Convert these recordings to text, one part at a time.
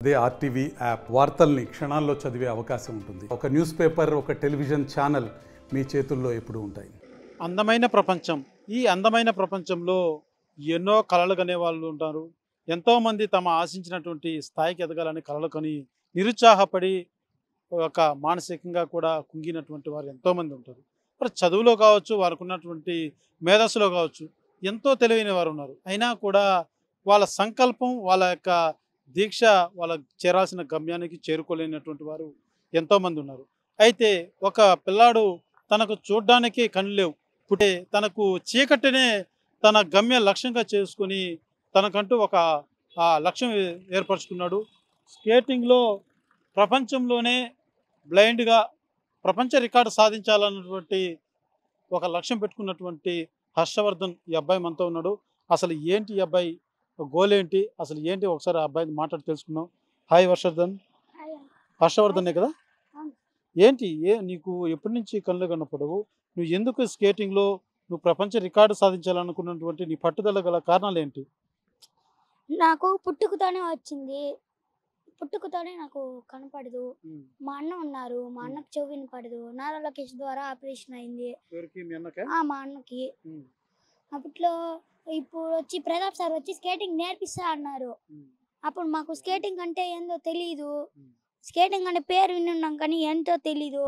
అదే RTV app వార్తల్ని క్షణాల్లో చదివే అవకాశం ఉంటుంది. ఒక న్యూస్ పేపర్, ఒక టెలివిజన్ ఛానల్ మీ చేతుల్లో ఎప్పుడూ ఉంటాయి. అందమైన ప్రపంచం. ఈ అందమైన ప్రపంచంలో ఎన్నో కలలు కనే వాళ్ళు ఉంటారు. ఎంతోమంది తమ ఆశించినటువంటి స్థాయికి ఎదగాలని కలలు కని నిరుత్సాహపడి ఒక మానసికంగా కూడా కుంగినటువంటి వారు ఎంతోమంది ఉంటారు. మరి చదువులో కావచ్చు, వారికి ఉన్నటువంటి మేధస్సులో కావచ్చు, ఎంతో తెలివైన వారు ఉన్నారు. అయినా కూడా వాళ్ళ సంకల్పం, వాళ్ళ యొక్క దీక్ష వాళ్ళ చేరాల్సిన గమ్యానికి చేరుకోలేనటువంటి వారు ఎంతోమంది ఉన్నారు. అయితే ఒక పిల్లాడు తనకు చూడ్డానికి కళ్ళు లేవు, పుట్టే తనకు చీకటినే తన గమ్య లక్ష్యంగా చేసుకొని తనకంటూ ఒక లక్ష్యం ఏర్పరచుకున్నాడు. స్కేటింగ్లో ప్రపంచంలోనే బ్లైండ్గా ప్రపంచ రికార్డు సాధించాలన్నటువంటి ఒక లక్ష్యం పెట్టుకున్నటువంటి హర్షవర్ధన్ ఈ అబ్బాయి మనతో ఉన్నాడు. అసలు ఏంటి ఈ అబ్బాయి గోల్ ఏంటి, అసలు ఏంటి ఒకసారి ఆ అబ్బాయిని మాట్లాడి తెలుసుకుందాం. హాయ్ హర్షవర్ధన్. హర్షవర్ధనే కదా? ఏంటి నీకు ఎప్పటి నుంచి కళ్ళు కనపడవు? నువ్వు ఎందుకు స్కేటింగ్లో నువ్వు ప్రపంచ రికార్డు సాధించాలనుకున్నటువంటి నీ పట్టుదల గల కారణాలు ఏంటి? నాకు పుట్టుకతోనే వచ్చింది. పుట్టుకతోనే నాకు కనపడదు. మా అన్న ఉన్నారు, మా అన్నకు చెవి వినపడదు. నారా లోకేష్ ద్వారా ఆపరేషన్ అయింది మా అన్నకి. అప్పట్లో ఇప్పుడు వచ్చి ప్రతాప్ సార్ వచ్చి స్కేటింగ్ నేర్పిస్తా అన్నారు. అప్పుడు మాకు స్కేటింగ్ అంటే ఏందో తెలీదు. స్కేటింగ్ అంటే పేరు వినున్నాం కానీ ఎంతో తెలీదు.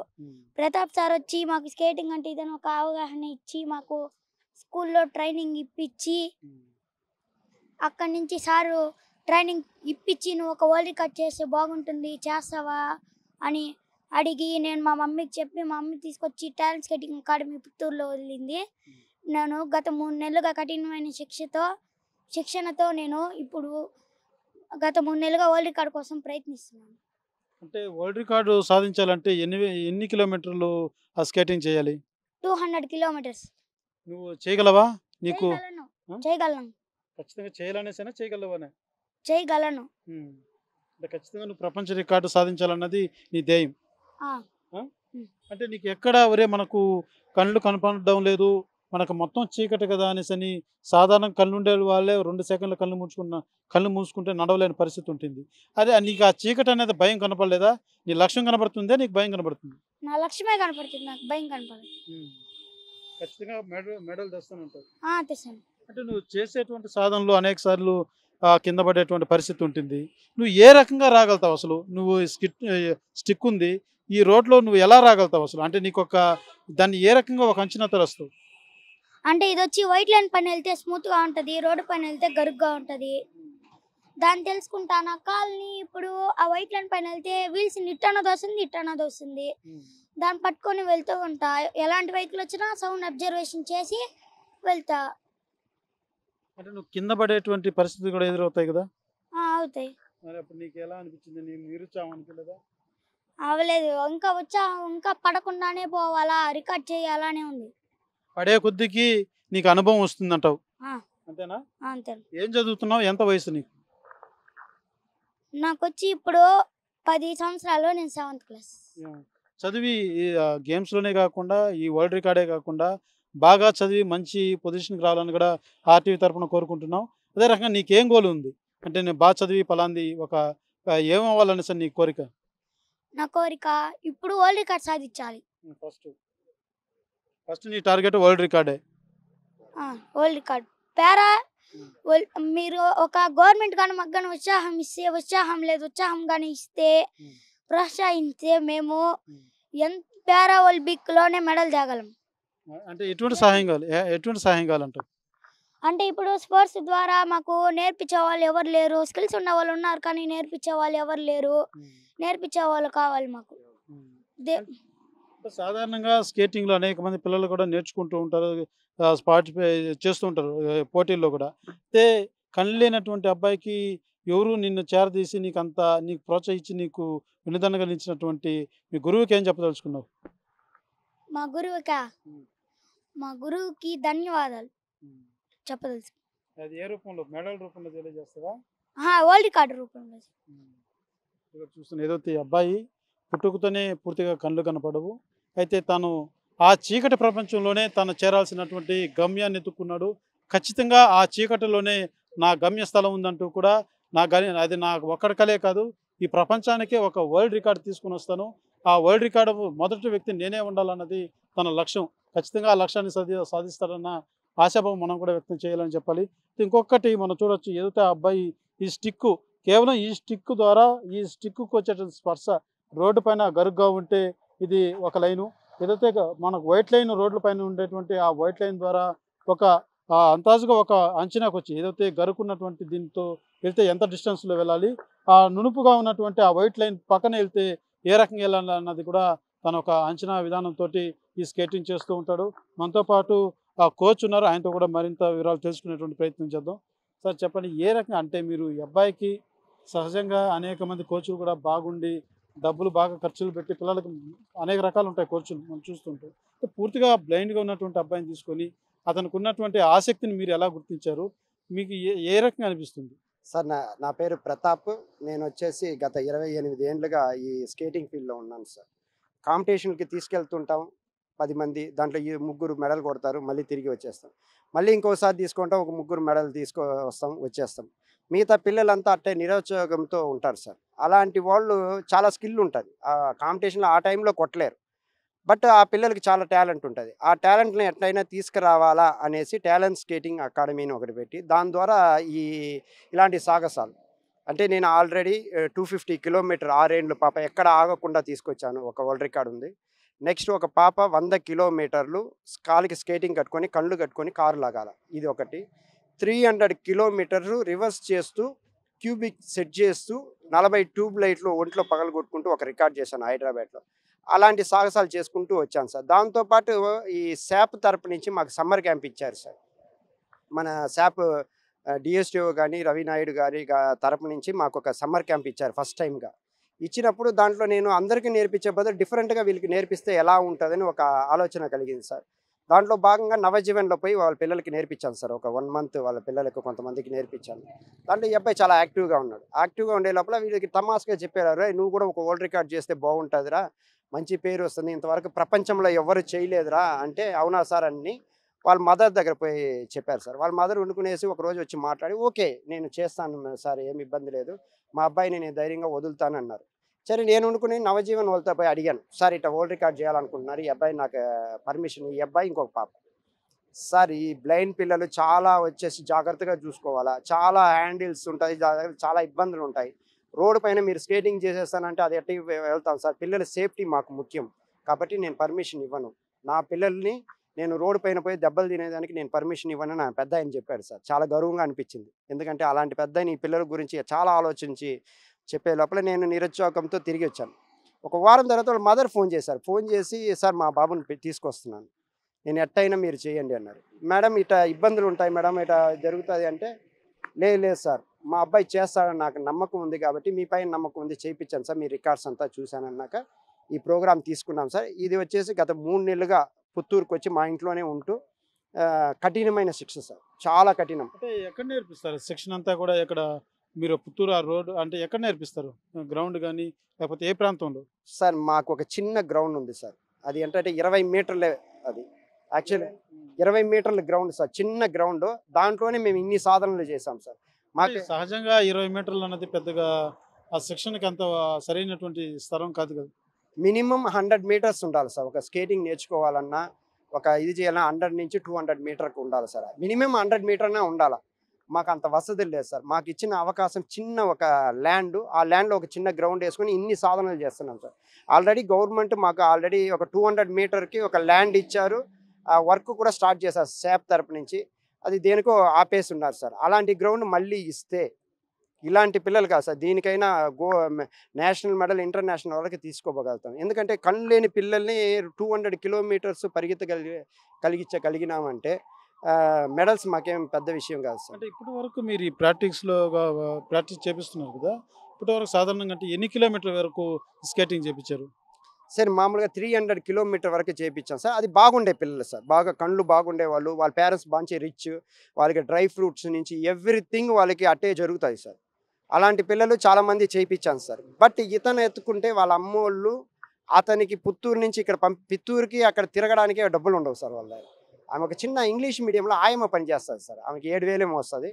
ప్రతాప్ సార్ వచ్చి మాకు స్కేటింగ్ అంటే ఇదని ఒక అవగాహన ఇచ్చి మాకు స్కూల్లో ట్రైనింగ్ ఇప్పించి, అక్కడి నుంచి సారు ట్రైనింగ్ ఇప్పించి నువ్వు ఒక వరల్డ్ రికార్డ్ చేస్తే బాగుంటుంది, చేస్తావా అని అడిగి నేను మా మమ్మీకి చెప్పి మా మమ్మీ తీసుకొచ్చి టాలెంట్ స్కేటింగ్ అకాడమీ పుత్తూరులో వదిలింది. నేను గత 3 నెలలుగా కఠినమైన శిక్షణతో నేను ఇప్పుడు గత 3 నెలలుగా వరల్డ్ రికార్డ్ కోసం ప్రయత్నిస్తున్నాను. అంటే వరల్డ్ రికార్డు సాధించాలంటే ఎన్ని కిలోమీటర్లు ఆ స్కేటింగ్ చేయాలి? 200 కిలోమీటర్స్. నువ్వు చేయగలవా? నీకు చేయగలను. ఖచ్చితంగా చేయాలనేసైనా చేయగలవనే? చేయగలను. అంటే ఖచ్చితంగా నువ్వు ప్రపంచ రికార్డు సాధించాలన్నది నీ ధ్యేయం. అంటే నీకు ఎక్కడ ఒరే మనకు కళ్ళు కనపడడం లేదు, మనకు మొత్తం చీకటి కదా అనేసి సాధారణ కళ్ళుండే వాళ్ళే 2 సెకండ్ల కళ్ళు మూసుకుంటే నడవలేని పరిస్థితి ఉంటుంది. అదే నీకు ఆ చీకటి అనేది భయం కనపడలేదా? నీ లక్ష్యం కనబడుతుందే, నీకు భయం కనబడుతుంది? నా లక్ష్యమే కనపడుతుంది, నాకు భయం కనపడదు. ఖచ్చితంగా మెడల్ తెస్తానంటావు? తెస్తాను. అంటే నువ్వు చేసేటువంటి సాధనలు అనేక సార్లు కింద పడేటువంటి పరిస్థితి ఉంటుంది. నువ్వు ఏ రకంగా రాగలుగుతావు అసలు? నువ్వు స్టిక్ ఉంది, ఈ రోడ్లో నువ్వు ఎలా రాగలుగుతావు అసలు? అంటే నీకు దాన్ని ఏ రకంగా ఒక అంచనా వస్తావు? అంటే ఇది వచ్చి వైట్ లైన్ పైన వెళ్తే స్మూత్గా ఉంటుంది, రోడ్డు పైన వెళ్తే గరుగ్గా ఉంటుంది. దాన్ని తెలుసుకుంటా నా కాల్ని ఇప్పుడు ఆ వైట్ లైన్ పైన వెళ్తే వీల్స్ ఇట్టన్నది వస్తుంది. దాన్ని పట్టుకొని వెళ్తూ ఉంటా. ఎలాంటి వెహికల్ వచ్చినా సౌండ్ అబ్జర్వేషన్ చేసి వెళ్తా. అంటే నువ్వు కింద పడేటువంటి పరిస్థితులు కూడా ఎదురవుతాయి కదా? అవుతాయి. మరి అప్పుడు నీకు ఎలా అనిపించింది? నేను నిరుత్సాహం అనుకోలేదా? అవలేదు, ఇంకా ఇంకా పడకుండానే పోవాలా, రికార్డ్ చేయాలనే ఉంది. పడే కొద్దికి నీకు అనుభవం వస్తుందంటావు, అంతేనా? అంతే. ఏం చదువుతున్నావు? ఎంత వయసు నీకు? నాకు వచ్చి ఇప్పుడు 10 సంవత్సరాలు. నేను 7th క్లాస్. చదివి గేమ్స్లోనే కాకుండా ఈ వరల్డ్ రికార్డే కాకుండా బాగా చదివి మంచి పొజిషన్కి రావాలని కూడా ఆర్టీవీ తరఫున కోరుకుంటున్నాం. అదే రకంగా నీకేం గోల్ ఉంది? అంటే నేను బాగా చదివి పలాంది ఒక ఏమవ్వాలని సార్ నీ కోరిక? నా కోరిక ఇప్పుడు వరల్డ్ రికార్డ్ సాధించాలి. ఫస్ట్ నీ టార్గెట్ వరల్డ్ రికార్డే? World record. మీరు ఒక గవర్నమెంట్ కానీ మాకు కానీ ఉత్సాహం ఇస్తే, ఉత్సాహం లేదు ఉత్సాహం కానీ ఇస్తే, ప్రోత్సహిస్తే మేము పారా ఒలింపిక్లోనే మెడల్ తేగలం. అంటే ఎటువంటి సహాయం కావాలంటావు? అంటే ఇప్పుడు స్పోర్ట్స్ ద్వారా మాకు నేర్పించే వాళ్ళు ఎవరు లేరు. స్కిల్స్ ఉన్న వాళ్ళు ఉన్నారు కానీ నేర్పించే వాళ్ళు ఎవరు లేరు. నేర్పించే వాళ్ళు కావాలి మాకు. సాధారణంగా స్కేటింగ్లో అనేక మంది పిల్లలు కూడా నేర్చుకుంటూ ఉంటారు, పార్టిసిపేట్ చేస్తూ ఉంటారు పోటీల్లో కూడా. అయితే కళ్ళు లేనటువంటి అబ్బాయికి ఎవరు నిన్ను చేరదీసి నీకు ప్రోత్సహించి నీకు వినోదంగా నిలిచినటువంటి మీ గురువుకి ఏం చెప్పదలుచుకున్నావు? మా గురువుకి ధన్యవాదాలు చెప్పదలుచు. అది ఏ రూపంలో? మెడల్ రూపంలో తెలియజేస్తావా? వరల్డ్ రికార్డు రూపంలో. చూస్తున్న ఏదో ఈ అబ్బాయి పుట్టుకతోనే పూర్తిగా కళ్ళు కనపడవు. అయితే తను ఆ చీకటి ప్రపంచంలోనే తను చేరాల్సినటువంటి గమ్యాన్ని ఎత్తుకున్నాడు. ఖచ్చితంగా ఆ చీకటిలోనే నా గమ్యస్థలం ఉందంటూ కూడా అది నా ఒక్కడికలే కాదు, ఈ ప్రపంచానికే ఒక వరల్డ్ రికార్డు తీసుకుని వస్తాను, ఆ వరల్డ్ రికార్డు మొదటి వ్యక్తి నేనే ఉండాలన్నది తన లక్ష్యం. ఖచ్చితంగా ఆ లక్ష్యాన్ని సాధిస్తారన్న ఆశాభావం మనం కూడా వ్యక్తం చేయాలని చెప్పాలి. ఇంకొకటి మనం చూడొచ్చు, ఏదైతే ఆ అబ్బాయి ఈ స్టిక్కు, కేవలం ఈ స్టిక్ ద్వారా, ఈ స్టిక్కు వచ్చేటువంటి స్పర్శ రోడ్డు పైన గరుగ్గా ఉంటే ఇది ఒక లైను, ఏదైతే మనకు వైట్ లైన్ రోడ్ల పైన ఉండేటువంటి ఆ వైట్ లైన్ ద్వారా ఒక అంతాజుగా ఒక అంచనాకు వచ్చి, ఏదైతే గరుకున్నటువంటి దీంతో వెళ్తే ఎంత డిస్టెన్స్లో వెళ్ళాలి, ఆ నునుపుగా ఉన్నటువంటి ఆ వైట్ లైన్ పక్కన వెళ్తే ఏ రకంగా వెళ్ళాలి అన్నది కూడా తన ఒక అంచనా విధానంతో ఈ స్కేటింగ్ చేస్తూ ఉంటాడు. మనతో పాటు ఆ కోచ్ ఉన్నారు, ఆయనతో కూడా మరింత వివరాలు తెలుసుకునేటువంటి ప్రయత్నం చేద్దాం. సార్ చెప్పండి, ఏ రకంగా అంటే మీరు ఈ అబ్బాయికి సహజంగా అనేక మంది కోచ్లు కూడా బాగుండి డబ్బులు బాగా ఖర్చులు పెట్టి పిల్లలకు అనేక రకాలు ఉంటాయి కోచ్లు మనం చూస్తుంటాం. పూర్తిగా బ్లైండ్గా ఉన్నటువంటి అబ్బాయిని తీసుకొని అతనికి ఉన్నటువంటి ఆసక్తిని మీరు ఎలా గుర్తించారు, మీకు ఏ రకంగా అనిపిస్తుంది? సార్ నా పేరు ప్రతాప్. నేను వచ్చేసి గత 28 ఏళ్ళుగా ఈ స్కేటింగ్ ఫీల్డ్లో ఉన్నాను సార్. కాంపిటీషన్కి తీసుకెళ్తుంటాం 10 మంది, దాంట్లో ఈ 3 మెడల్ కొడతారు, మళ్ళీ తిరిగి వచ్చేస్తాం. మళ్ళీ ఇంకోసారి తీసుకుంటాం, ఒక 3 మెడల్ వస్తాం, వచ్చేస్తాం. మిగతా పిల్లలంతా అట్టే నిరుద్యోగంతో ఉంటారు సార్. అలాంటి వాళ్ళు చాలా స్కిల్ ఉంటుంది, ఆ కాంపిటీషన్లో ఆ టైంలో కొట్టలేరు. బట్ ఆ పిల్లలకి చాలా టాలెంట్ ఉంటుంది. ఆ టాలెంట్ని ఎట్లయినా తీసుకురావాలా అనేసి టాలెంట్ స్కేటింగ్ అకాడమీని ఒకటి పెట్టి దాని ద్వారా ఇలాంటి సాగసాలు అంటే నేను ఆల్రెడీ 250 కిలోమీటర్ 6 ఏళ్ళు పాప ఎక్కడ ఆగకుండా తీసుకొచ్చాను, ఒక వరల్డ్ రికార్డ్ ఉంది. నెక్స్ట్ ఒక పాప 100 కిలోమీటర్లు కాలికి స్కేటింగ్ కట్టుకొని కళ్ళు కట్టుకొని కారు లాగాల, ఇది ఒకటి. 300 కిలోమీటర్లు రివర్స్ చేస్తూ క్యూబిక్ సెట్ చేస్తూ 40 ట్యూబ్ లైట్లు ఒంట్లో పగలగొట్టుకుంటూ ఒక రికార్డ్ చేశాను హైదరాబాద్లో. అలాంటి సాహసాలు చేసుకుంటూ వచ్చాను సార్. దాంతోపాటు ఈ శాప్ తరపు నుంచి మాకు సమ్మర్ క్యాంప్ ఇచ్చారు సార్. మన శాప్ డిఎస్టిఓ కానీ రవినాయుడు గారి తరపు నుంచి మాకు ఒక సమ్మర్ క్యాంప్ ఇచ్చారు ఫస్ట్ టైంగా. ఇచ్చినప్పుడు దాంట్లో నేను అందరికీ నేర్పించే బదులు డిఫరెంట్గా వీళ్ళకి నేర్పిస్తే ఎలా ఉంటుందని ఒక ఆలోచన కలిగింది సార్. దాంట్లో భాగంగా నవజీవన్లో పోయి వాళ్ళ పిల్లలకి నేర్పించాను సార్. ఒక 1 మంత్ వాళ్ళ పిల్లలకు కొంతమందికి నేర్పించాను. దాంట్లో ఈ అబ్బాయి చాలా యాక్టివ్గా ఉన్నాడు. యాక్టివ్గా ఉండే లోపల వీళ్ళకి తమాస్గా చెప్పారు, నువ్వు కూడా ఒక వరల్డ్ రికార్డ్ చేస్తే బాగుంటుందిరా, మంచి పేరు వస్తుంది, ఇంతవరకు ప్రపంచంలో ఎవరు చేయలేదురా అంటే, అవునా సార్ అని వాళ్ళ మదర్ దగ్గర పోయి చెప్పారు సార్. వాళ్ళ మదర్ వండుకునేసి ఒకరోజు వచ్చి మాట్లాడి, ఓకే నేను చేస్తాను సార్, ఏమి ఇబ్బంది లేదు, మా అబ్బాయిని నేను ధైర్యంగా వదులుతాను అన్నారు. సరే నేను వండుకుని నవజీవన్ వాళ్ళతో పోయి అడిగాను, సార్ ఇట్లా వరల్డ్ రికార్డ్ చేయాలనుకుంటున్నారు, ఈ అబ్బాయి నాకు పర్మిషన్, ఈ అబ్బాయి ఇంకొక పాప సార్, ఈ బ్లైండ్ పిల్లలు చాలా వచ్చేసి జాగ్రత్తగా చూసుకోవాలా, చాలా హ్యాండిల్స్ ఉంటాయి, చాలా ఇబ్బందులు ఉంటాయి, రోడ్డు పైన మీరు స్కేటింగ్ చేసేస్తానంటే అది ఎట్టి వెళ్తాం సార్, పిల్లల సేఫ్టీ మాకు ముఖ్యం, కాబట్టి నేను పర్మిషన్ ఇవ్వను, నా పిల్లల్ని నేను రోడ్డు పైన పోయి దెబ్బలు తినేదానికి నేను పర్మిషన్ ఇవ్వను నా పెద్ద ఆయన చెప్పాడు సార్. చాలా గర్వంగా అనిపించింది, ఎందుకంటే అలాంటి పెద్ద ఆయన ఈ పిల్లల గురించి చాలా ఆలోచించి చెప్పే లోపల నేను నిరుద్యోగంతో తిరిగి వచ్చాను. ఒక వారం తర్వాత వాళ్ళ మదర్ ఫోన్ చేశారు. ఫోన్ చేసి, సార్ మా బాబుని తీసుకొస్తున్నాను, నేను ఎట్టయినా మీరు చేయండి అన్నారు. మేడం ఇట్లా ఇబ్బందులు ఉంటాయి మేడం, ఇట్లా జరుగుతుంది అంటే, లేదు సార్ మా అబ్బాయి చేస్తాడని నాకు నమ్మకం ఉంది కాబట్టి మీ పైన నమ్మకం ఉంది, చేయించాను సార్, మీ రికార్డ్స్ అంతా చూశానన్నాక ఈ ప్రోగ్రామ్ తీసుకున్నాం సార్. ఇది వచ్చేసి గత 3 నెలలుగా పుత్తూరుకు వచ్చి మా ఇంట్లోనే ఉంటూ కఠినమైన శిక్ష సార్, చాలా కఠినం. అంటే ఎక్కడ నేర్పిస్తారు శిక్షణ అంతా కూడా? ఎక్కడ మీరు పుత్తూరు ఆ రోడ్ అంటే ఎక్కడ నేర్పిస్తారు? గ్రౌండ్ కానీ లేకపోతే ఏ ప్రాంతంలో? సార్ మాకు ఒక చిన్న గ్రౌండ్ ఉంది సార్, అది ఏంటంటే 20 మీటర్లే, అది యాక్చువల్లీ 20 మీటర్ల గ్రౌండ్ సార్, చిన్న గ్రౌండ్, దాంట్లోనే మేము ఇన్ని సాధనలు చేసాం సార్. మాకు సహజంగా 20 మీటర్లు అన్నది పెద్దగా ఆ శిక్షణకి అంత సరైనటువంటి స్థలం కాదు కదా. మినిమం 100 మీటర్స్ ఉండాలి సార్, ఒక స్కేటింగ్ నేర్చుకోవాలన్నా ఒక ఇది చేయాలన్నా 100 నుంచి 200 మీటర్కి ఉండాలి సార్, మినిమం 100 మీటర్నే ఉండాలి. మాకు అంత వసతులు లేదు సార్. మాకు ఇచ్చిన అవకాశం చిన్న ఒక ల్యాండ్, ఆ ల్యాండ్లో ఒక చిన్న గ్రౌండ్ వేసుకొని ఇన్ని సాధనలు చేస్తున్నాం సార్. ఆల్రెడీ గవర్నమెంట్ మాకు ఆల్రెడీ ఒక 200 మీటర్కి ఒక ల్యాండ్ ఇచ్చారు, ఆ వర్క్ కూడా స్టార్ట్ చేశారు శాప్ తరపు నుంచి, అది దేనికో ఆపేసి ఉన్నారు సార్. అలాంటి గ్రౌండ్ మళ్ళీ ఇస్తే ఇలాంటి పిల్లలు కాదు సార్, దీనికైనా నేషనల్ మెడల్ ఇంటర్నేషనల్ వాళ్ళకి తీసుకోగలుగుతాం. ఎందుకంటే కళ్ళు లేని పిల్లల్ని 200 కిలోమీటర్స్ కలిగినామంటే మెడల్స్ మాకేం పెద్ద విషయం కాదు సార్. అంటే ఇప్పటి వరకు మీరు ఈ ప్రాక్టీస్ చేపిస్తున్నారు కదా, ఇప్పటి వరకు సాధారణంగా అంటే ఎన్ని కిలోమీటర్ల వరకు స్కేటింగ్ చేయించారు? సార్ మామూలుగా 300 కిలోమీటర్ వరకు చేయించాం సార్. అది బాగుండే పిల్లలు సార్, బాగా కళ్ళు బాగుండే వాళ్ళు, వాళ్ళ పేరెంట్స్ బాగా రిచ్, వాళ్ళకి డ్రై ఫ్రూట్స్ నుంచి ఎవ్రీథింగ్ వాళ్ళకి అట్టే జరుగుతుంది సార్. అలాంటి పిల్లలు చాలామంది చేయించాను సార్. బట్ ఇతను ఎత్తుకుంటే వాళ్ళ అమ్మోళ్ళు అతనికి పుత్తూరు నుంచి ఇక్కడ పిత్తూరుకి అక్కడ తిరగడానికి డబ్బులు ఉండవు సార్. వాళ్ళ ఆమె ఒక చిన్న ఇంగ్లీష్ మీడియంలో ఆయమ్మ పనిచేస్తుంది సార్, ఆమెకి 7,000 ఏమో వస్తుంది.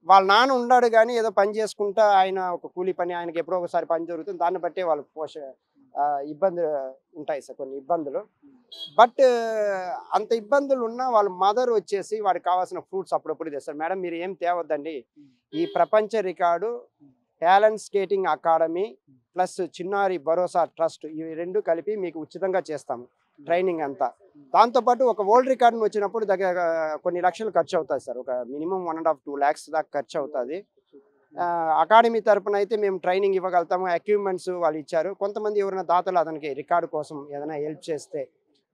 వాళ్ళ నాన్న ఉన్నాడు కానీ ఏదో పని చేసుకుంటా ఆయన ఒక కూలి పని ఆయనకి ఎప్పుడో ఒకసారి పని జరుగుతుంది, దాన్ని బట్టే వాళ్ళకి ఇబ్బంది ఉంటాయి సార్, కొన్ని ఇబ్బందులు. బట్ అంత ఇబ్బందులు ఉన్నా వాళ్ళ మదర్ వచ్చేసి వాడికి కావాల్సిన ఫ్రూట్స్ అప్పుడప్పుడు తెస్తారు. మేడం మీరు ఏం తేవద్దండి, ఈ ప్రపంచ record talent skating academy plus చిన్నారి భరోసా ట్రస్ట్ ఇవి రెండు కలిపి మీకు ఉచితంగా చేస్తాము ట్రైనింగ్ అంతా. దాంతోపాటు ఒక వరల్డ్ రికార్డు వచ్చినప్పుడు దగ్గర కొన్ని లక్షలు ఖర్చు అవుతుంది సార్, ఒక మినిమం 1.5-2 lakhs దాకా ఖర్చు అవుతుంది. అకాడమీ తరపున అయితే మేము ట్రైనింగ్ ఇవ్వగలుగుతాము, ఎక్విప్మెంట్స్ వాళ్ళు ఇచ్చారు. కొంతమంది ఎవరైనా దాతలు అతనికి రికార్డు కోసం ఏదైనా హెల్ప్ చేస్తే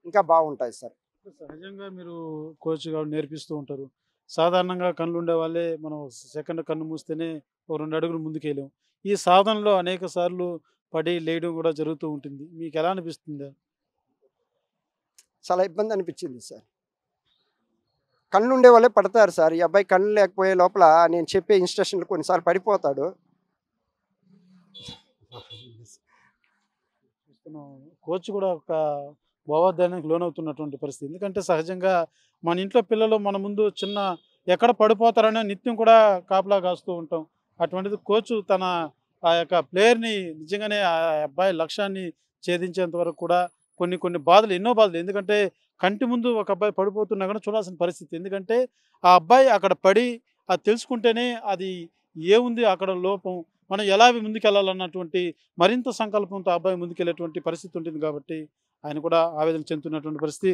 ఇంకా బాగుంటుంది సార్. సహజంగా మీరు కోచ్గా నేర్పిస్తూ ఉంటారు. సాధారణంగా కళ్ళు ఉండే వాళ్ళే మనం సెకండ్ కన్ను మూస్తేనే ఒక 2 అడుగులు ముందుకెళ్ళాం. ఈ సాధనలో అనేక సార్లు పడి లేయడం కూడా జరుగుతూ ఉంటుంది. మీకు ఎలా అనిపిస్తుంది? చాలా ఇబ్బంది అనిపించింది సార్. కళ్ళు ఉండే వాళ్ళే పడతారు సార్. ఈ అబ్బాయి కళ్ళు లేకపోయే లోపల నేను చెప్పే ఇన్స్ట్రక్షన్లు కొన్నిసార్లు పడిపోతాడు. కోచ్ కూడా ఒక భావోద్వేగానికి లోనవుతున్నటువంటి పరిస్థితి. ఎందుకంటే సహజంగా మన ఇంట్లో పిల్లలు మన ముందు చిన్న ఎక్కడ పడిపోతారనే నిత్యం కూడా కాపలా కాస్తూ ఉంటాం. అటువంటిది కోచ్ తన ఆ యొక్క ప్లేయర్ని నిజంగానే ఆ అబ్బాయి లక్ష్యాన్ని ఛేదించేంత వరకు కూడా కొన్ని బాధలు, ఎన్నో బాధలు. ఎందుకంటే కంటి ముందు ఒక అబ్బాయి పడిపోతున్నా కూడా చూడాల్సిన పరిస్థితి. ఎందుకంటే ఆ అబ్బాయి అక్కడ పడి అది తెలుసుకుంటేనే అది ఏముంది అక్కడ లోపం, మనం ఎలా ముందుకెళ్ళాలన్నటువంటి మరింత సంకల్పంతో ఆ అబ్బాయి ముందుకెళ్ళేటువంటి పరిస్థితి ఉంటుంది. కాబట్టి ఆయన కూడా ఆవేదన చెందుతున్నటువంటి పరిస్థితి.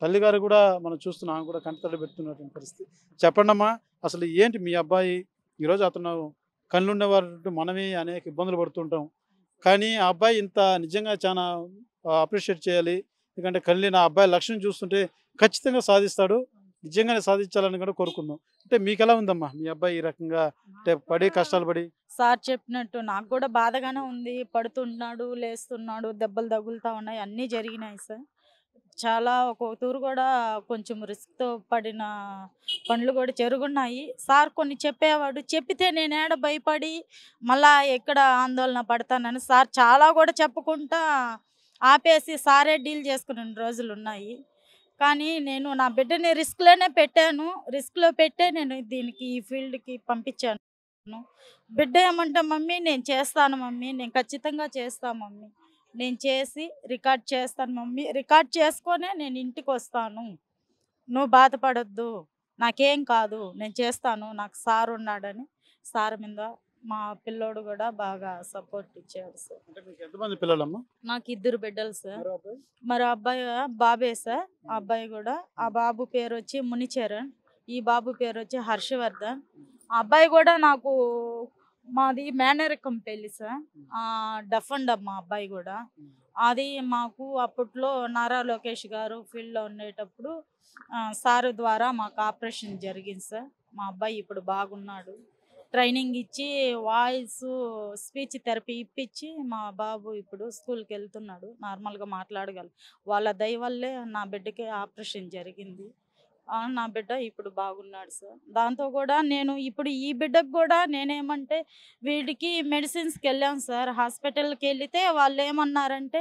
తల్లిగారు కూడా మనం చూస్తున్నాం, ఆమె కూడా కంటతడి పెడుతున్నటువంటి పరిస్థితి. చెప్పండమ్మా, అసలు ఏంటి మీ అబ్బాయి ఈరోజు అతను కళ్ళున్నవారు మనమే అనేక ఇబ్బందులు పడుతుంటాం, కానీ ఆ అబ్బాయి ఇంత నిజంగా చాలా అప్రిషియేట్ చేయాలి. ఎందుకంటే కళ్ళి నా అబ్బాయి లక్ష్యం చూస్తుంటే ఖచ్చితంగా సాధిస్తాడు, నిజంగానే సాధించాలని కూడా కోరుకుందాం. అంటే మీకు ఎలా ఉందమ్మా మీ అబ్బాయి ఈ రకంగా అంటే పడి కష్టాలు పడి? సార్ చెప్పినట్టు నాకు కూడా బాధగానే ఉంది. పడుతున్నాడు, లేస్తున్నాడు, దెబ్బలు తగులుతా ఉన్నాయి, అన్నీ జరిగినాయి సార్. చాలా ఒక్కొక్క తూరు కూడా కొంచెం రిస్క్తో పడిన పనులు కూడా జరుగున్నాయి. సార్ కొన్ని చెప్పేవాడు, చెప్పితే నేను ఏడ భయపడి మళ్ళా ఎక్కడ ఆందోళన పడతానని సార్ చాలా కూడా చెప్పకుండా ఆపేసి సారే డీల్ చేసుకునే రోజులు ఉన్నాయి. కానీ నేను నా బిడ్డని రిస్క్లోనే పెట్టాను, రిస్క్లో పెట్టే నేను దీనికి ఈ ఫీల్డ్కి పంపించాను. బిడ్డ ఏమంటా మమ్మీ నేను చేస్తాను మమ్మీ, నేను ఖచ్చితంగా చేస్తాను మమ్మీ, నేను చేసి రికార్డ్ చేస్తాను మమ్మీ, రికార్డ్ చేసుకొనే నేను ఇంటికి వస్తాను, నువ్వు బాధపడొద్దు, నాకేం కాదు, నేను చేస్తాను, నాకు సార్ ఉన్నాడని సార్ మీద మా పిల్లోడు కూడా బాగా సపోర్ట్ ఇచ్చాడు సార్. అంటే మీకు ఎంతమంది పిల్లలమ్మా? నాకు 2 బిడ్డలు సార్. మరో అబ్బాయి? మరో అబ్బాయి బాబే సార్. ఆ అబ్బాయి కూడా, ఆ బాబు పేరు వచ్చి మునిచరణ్, ఈ బాబు పేరు వచ్చి హర్షవర్ధన్. ఆ అబ్బాయి కూడా నాకు మాది మేనరికం పెళ్ళి సార్, డఫ్ అండ్ డబ్ మా అబ్బాయి కూడా. అది మాకు అప్పట్లో నారా లోకేష్ గారు ఫీల్డ్లో ఉండేటప్పుడు సారు ద్వారా మాకు ఆపరేషన్ జరిగింది సార్. మా అబ్బాయి ఇప్పుడు బాగున్నాడు. ట్రైనింగ్ ఇచ్చి వాయిస్ స్పీచ్ థెరపీ ఇప్పించి మా బాబు ఇప్పుడు స్కూల్కి వెళ్తున్నాడు, నార్మల్గా మాట్లాడగలరు. వాళ్ళ దయ వల్లే నా బిడ్డకి ఆపరేషన్ జరిగింది. నా బిడ్డ ఇప్పుడు బాగున్నాడు సార్. దాంతో కూడా నేను ఇప్పుడు ఈ బిడ్డకు కూడా నేనేమంటే వీడికి మెడిసిన్స్కి వెళ్ళాం సార్. హాస్పిటల్కి వెళితే వాళ్ళు ఏమన్నారంటే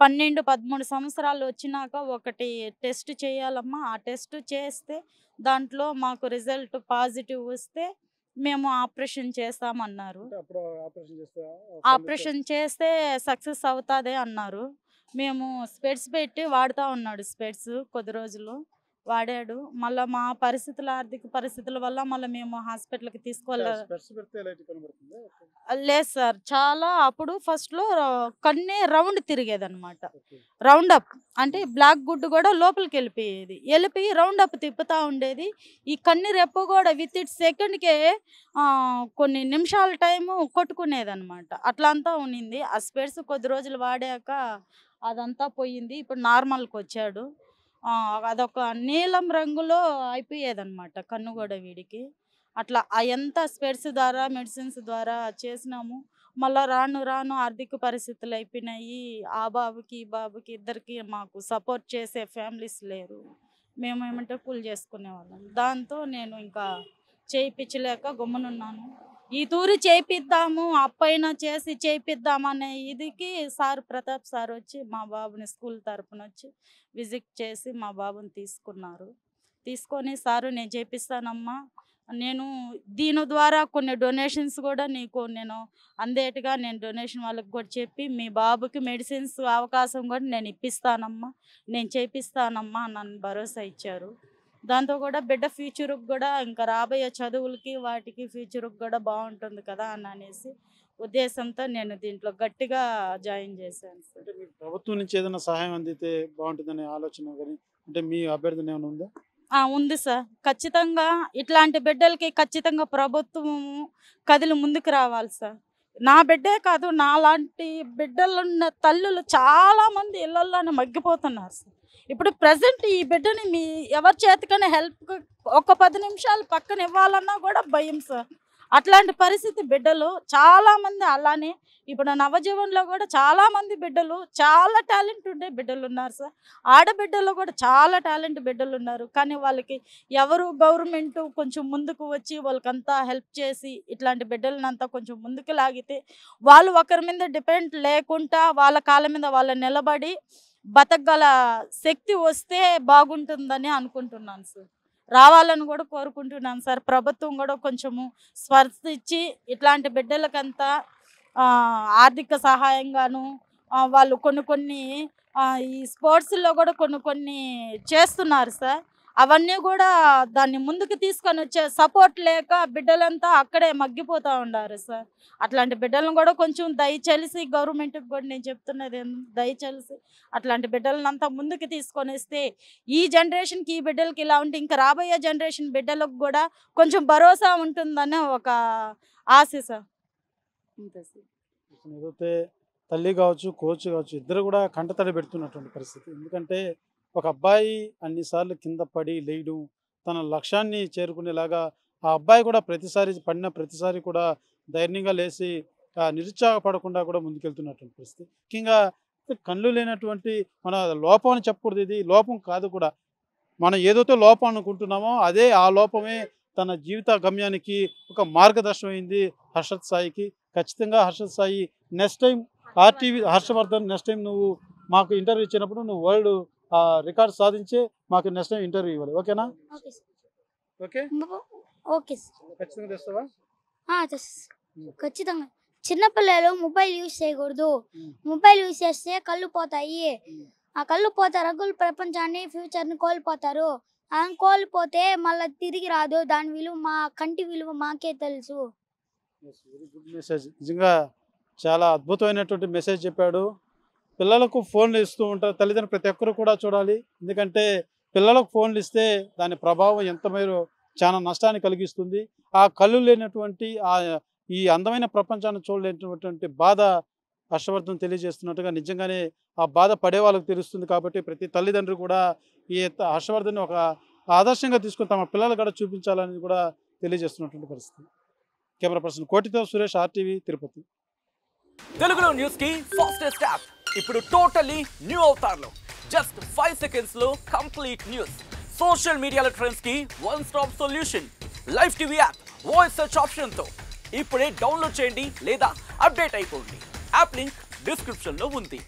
12-13 సంవత్సరాలు వచ్చినాక ఒకటి టెస్ట్ చేయాలమ్మా, ఆ టెస్ట్ చేస్తే దాంట్లో మాకు రిజల్ట్ పాజిటివ్ వస్తే మేము ఆపరేషన్ చేస్తామన్నారు. ఆపరేషన్ చేస్తే సక్సెస్ అవుతుంది అన్నారు. మేము స్పెట్స్ పెట్టి వాడుతూ ఉన్నాడు, స్పెట్స్ కొద్ది రోజులు వాడాడు. మళ్ళీ మా పరిస్థితుల ఆర్థిక పరిస్థితుల వల్ల మళ్ళీ మేము హాస్పిటల్కి తీసుకోలేదు సార్. చాలా అప్పుడు ఫస్ట్లో కన్నే రౌండ్ తిరిగేదనమాట, రౌండ్ అప్ అంటే బ్లాక్ గుడ్ కూడా లోపలికి వెళ్ళిపోయి రౌండ్ అప్ తిప్పుతూ ఉండేది. ఈ కన్ను రెప్పు కూడా విత్ ఇట్ సెకండ్కే కొన్ని నిమిషాల టైము కొట్టుకునేదనమాట, అట్లా అంతా ఉన్నింది. ఆ స్పెట్స్ కొద్ది రోజులు వాడాక అదంతా పోయింది. ఇప్పుడు నార్మల్కి వచ్చాడు. అదొక నీలం రంగులో అయిపోయేదన్నమాట కన్ను కూడా వీడికి. అట్లా ఎంత స్పెట్స్ ద్వారా మెడిసిన్స్ ద్వారా చేసినాము. మళ్ళీ రాను రాను ఆర్థిక పరిస్థితులు అయిపోయినాయి. ఆ బాబుకి ఈ బాబుకి ఇద్దరికి మాకు సపోర్ట్ చేసే ఫ్యామిలీస్ లేరు. మేము ఏమంటే కూలి చేసుకునేవాళ్ళం. దాంతో నేను ఇంకా చేయించలేక గమ్మునున్నాను. ఈ తూరి చేయిద్దాము, అప్పైనా చేసి చేయిద్దామనే ఇదికి సార్ ప్రతాప్ సార్ వచ్చి మా బాబుని స్కూల్ తరపున వచ్చి విజిట్ చేసి మా బాబుని తీసుకున్నారు. తీసుకొని సారు నేను చేపిస్తానమ్మా, నేను దీని ద్వారా కొన్ని డొనేషన్స్ కూడా నీకు నేను అందేట్టుగా నేను డొనేషన్ వాళ్ళకి కూడా చెప్పి మీ బాబుకి మెడిసిన్స్ అవకాశం కూడా నేను ఇప్పిస్తానమ్మా, నేను చేపిస్తానమ్మా నన్ను భరోసా ఇచ్చారు. దాంతో కూడా బిడ్డ ఫ్యూచర్కి కూడా ఇంకా రాబోయే చదువులకి వాటికి ఫ్యూచర్కి కూడా బాగుంటుంది కదా అని అనేసి ఉద్దేశంతో నేను దీంట్లో గట్టిగా జాయిన్ చేశాను సార్. అంటే మీకు ప్రభుత్వం నుంచి ఏదైనా సహాయం అందితే బాగుంటుందనే ఆలోచన కానీ అంటే మీ అభ్యర్థన ఏమైనా ఉందా? ఉంది సార్. ఖచ్చితంగా ఇట్లాంటి బిడ్డలకి ఖచ్చితంగా ప్రభుత్వం కదిలి ముందుకు రావాలి సార్. నా బిడ్డే కాదు, నాలాంటి బిడ్డలున్న తల్లులు చాలామంది ఇళ్లలోనే మగ్గిపోతున్నారు సార్. ఇప్పుడు ప్రజెంట్ ఈ బిడ్డని మీ ఎవరి చేతికైనా హెల్ప్ ఒక 10 నిమిషాలు పక్కన ఇవ్వాలన్నా కూడా భయం సార్. అట్లాంటి పరిస్థితి బిడ్డలు చాలామంది. అలానే ఇప్పుడు నవజీవన్లో కూడా చాలామంది బిడ్డలు చాలా టాలెంట్ ఉండే బిడ్డలు ఉన్నారు సార్. ఆడబిడ్డల్లో కూడా చాలా టాలెంట్ బిడ్డలు ఉన్నారు. కానీ వాళ్ళకి ఎవరు గవర్నమెంట్ కొంచెం ముందుకు వచ్చి వాళ్ళకంతా హెల్ప్ చేసి ఇట్లాంటి బిడ్డలనంతా కొంచెం ముందుకు లాగితే వాళ్ళు ఒకరి మీద డిపెండ్ లేకుండా వాళ్ళ కాళ్ళ మీద వాళ్ళు నిలబడి బతకగల శక్తి వస్తే బాగుంటుందని అనుకుంటున్నాను సార్. రావాలని కూడా కోరుకుంటున్నాను సార్. ప్రభుత్వం కూడా కొంచెము స్పర్శించి ఇట్లాంటి బిడ్డలకంతా ఆర్థిక సహాయంగాను వాళ్ళు కొన్ని ఈ స్పోర్ట్స్లో కూడా కొన్ని చేస్తున్నారు సార్. అవన్నీ కూడా దాన్ని ముందుకు తీసుకొని వచ్చే సపోర్ట్ లేక బిడ్డలంతా అక్కడే మగ్గిపోతూ ఉన్నారు సార్. అట్లాంటి బిడ్డలను కూడా కొంచెం దయచేసి గవర్నమెంట్కి కూడా నేను చెప్తున్నది దయచేసి అట్లాంటి బిడ్డలనంతా ముందుకు తీసుకొని వస్తే ఈ జనరేషన్కి ఈ బిడ్డలకి ఇలా ఉంటే ఇంకా రాబోయే జనరేషన్ బిడ్డలకు కూడా కొంచెం భరోసా ఉంటుందని ఒక ఆశ సార్. అంతే సార్. ఏదైతే తల్లి కావచ్చు కోచ్ కావచ్చు ఇద్దరు కూడా కంటతడి పెడుతున్నటువంటి పరిస్థితి. ఎందుకంటే ఒక అబ్బాయి అన్నిసార్లు కింద పడి లేయడం తన లక్ష్యాన్ని చేరుకునేలాగా ఆ అబ్బాయి కూడా పడిన ప్రతిసారి కూడా ధైర్యంగా లేచి నిరుత్సాహపడకుండా కూడా ముందుకెళ్తున్నటువంటి పరిస్థితి. ముఖ్యంగా కళ్ళు లేనటువంటి మన లోపం అని చెప్పకూడదు, ఇది లోపం కాదు కూడా. మనం ఏదైతే లోపం అనుకుంటున్నామో అదే ఆ లోపమే తన జీవిత గమ్యానికి ఒక మార్గదర్శనం అయింది హర్షత్ సాయికి. ఖచ్చితంగా Harshat Sai next time RTV Harshavardhan next time నువ్వు మాకు ఇంటర్వ్యూ ఇచ్చినప్పుడు నువ్వు వరల్డ్ రికార్డ్ సాధించే మాకు నెక్స్ట్ టైం ఇంటర్వ్యూ ఇవ్వాలి. ఓకేనా? Okay okay sir. ఖచ్చితంగా తెస్తావా? ఖచ్చితంగా. చిన్నపిల్లలు మొబైల్ యూజ్ చేయకూడదు. మొబైల్ యూజ్ చేస్తే కళ్ళు పోతాయి. ఆ కళ్ళు పోతే రగుల ప్రపంచాన్ని ఫ్యూచర్ని కోల్పోతారు. కోల్పోతే మళ్ళీ తిరిగి రాదు. దాని విలువ మా కంటి విలువ మాకే తెలుసు. Very good message. నిజంగా చాలా అద్భుతమైనటువంటి మెసేజ్ చెప్పాడు. పిల్లలకు ఫోన్లు ఇస్తూ ఉంటారు తల్లిదండ్రులు, ప్రతి ఒక్కరు కూడా చూడాలి. ఎందుకంటే పిల్లలకు ఫోన్లు ఇస్తే దాని ప్రభావం ఎంత మేరో చాలా నష్టాన్ని కలిగిస్తుంది. ఆ కళ్ళు లేనటువంటి ఈ అందమైన ప్రపంచాన్ని చూడలేనటువంటి బాధ హర్షవర్ధన్ తెలియజేస్తున్నట్టుగా నిజంగానే ఆ బాధ పడే వాళ్ళకు తెలుస్తుంది. కాబట్టి ప్రతి తల్లిదండ్రులు కూడా ఈ హర్షవర్ధన్ ఒక ఆదర్శంగా తీసుకుని తమ పిల్లలు కూడా చూపించాలని కూడా తెలియజేస్తున్నటువంటి పరిస్థితి. కెమెరా పర్సన్ కోటితో సురేష్, RTV తిరుపతి. తెలుగులో న్యూస్ కి ఫాస్టెస్ట్ యాప్ ఇప్పుడు టోటల్లీ న్యూ అవతార్లో జస్ట్ 5 seconds లో కంప్లీట్ న్యూస్. సోషల్ మీడియాలో ట్రెండ్స్ కి one stop solution. Live TV app voice search option తో ఇప్పుడే డౌన్లోడ్ చేయండి లేదా అప్డేట్ అయిపోండి. యాప్ లింక్ డిస్క్రిప్షన్ లో ఉంది.